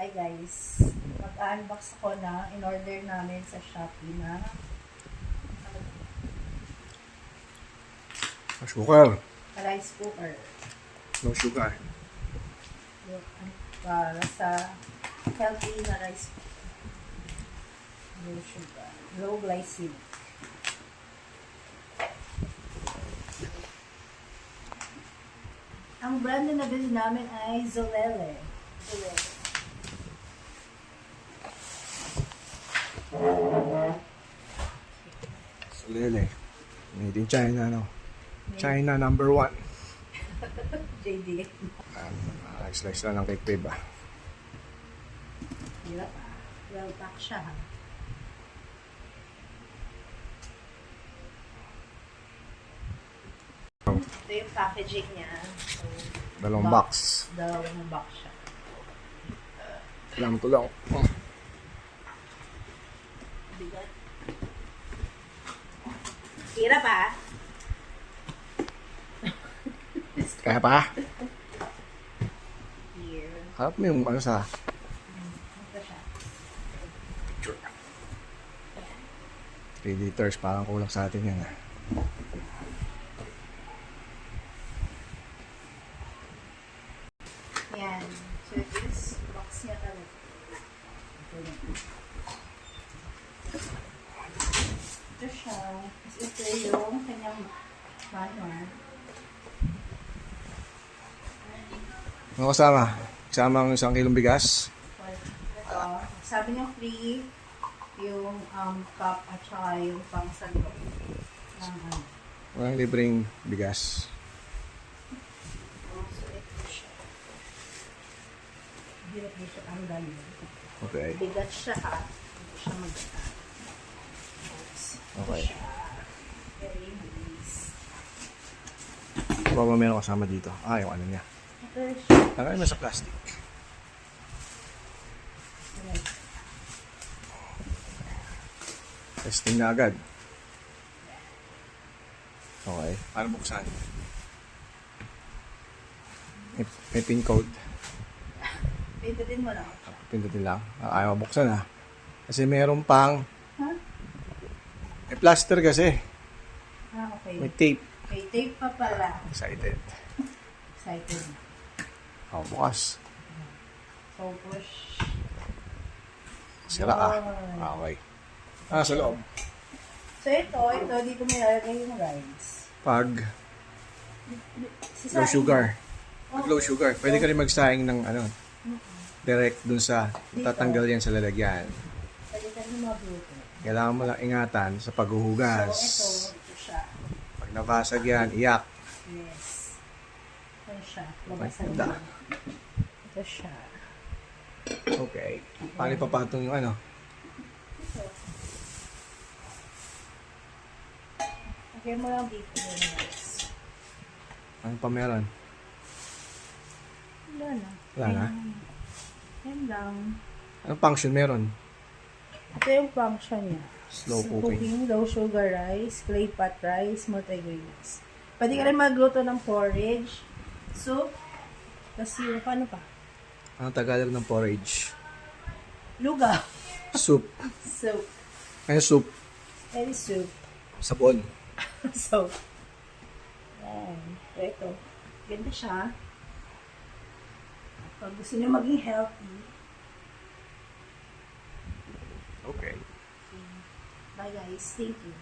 Hi guys, mag-unbox ako na in-order namin sa Shopee na Sugar. rice cooker. No sugar. Para sa healthy na rice cooker. Low sugar, low glycemic. Ang brand na nabili namin ay Zolele. Solele. Made in China, no? China number 1. JD. Slice lang ng cake babe, ah. Hirap ah. Well pack siya ha. Ito yung packaging niya. So, Dalawang box. Dalawang box siya. Alam ko lang. Oh. Bigat. Hirap ah. Kaya pa? Here. Harap mo yung ano sa... Ito siya. 3 liters. Parang kulang sa atin yan, ah. Yan. So, this box niya talaga. Ito siya. Ito yung kanyang manual. Ano kasama? Kasama ang 1 kilong bigas. Ito. Sabi niya free yung cup at saka yung pang-salo. Walang libreng bigas. So, ito siya. Hirap din siya ang galing. Okay. Bigat siya ha. Hindi siya magata. Okay. Very nice. Baka ba meron kasama dito? Ah, yung ano niya. Ito siya. Tagay mo sa plastic. Testing na agad. Okay. Paano buksan? May pin code. Pindutin mo lang. Pindutin lang. Ayaw buksan, ah. Kasi meron pang... Huh? May plaster kasi. Ah, okay. May tape. May tape pa pala. Excited. Excited. Oh, bukas. So, push. Sira, ah. Okay. Ah, sa loob. So, ito, dito may lalagay yung rice. Pag Sa low sugar. Pag Oh. low sugar. Pwede ka rin magsaing ng ano, direct dun sa, tatanggal yan sa lalagyan. Pwede ka rin magluto. Kailangan mo lang ingatan sa paghuhugas. So, ito siya. Pag nabasag yan, iyak. Yes. Ito siya. Okay, Labasan ganda. mo. Ito siya. Okay. Paano ipapatong yung ano? Ito. Lagyan mo lang dito yung rice. Ano pa meron? Wala na. Wala na? Yan lang. Anong function meron? Ito yung function niya. Slow cooking. Low sugar rice, clay pot rice, multigrains. Pwede ka rin magluto ng porridge, soup, kasi ano pa? Anong Tagalog ng porridge? Lugaw. Soup. Soup. Ano soup? Any soup. Sabon. So, yan. Ito. Ganda siya. Pag gusto niyo maging healthy, Okay. bye guys. Thank you.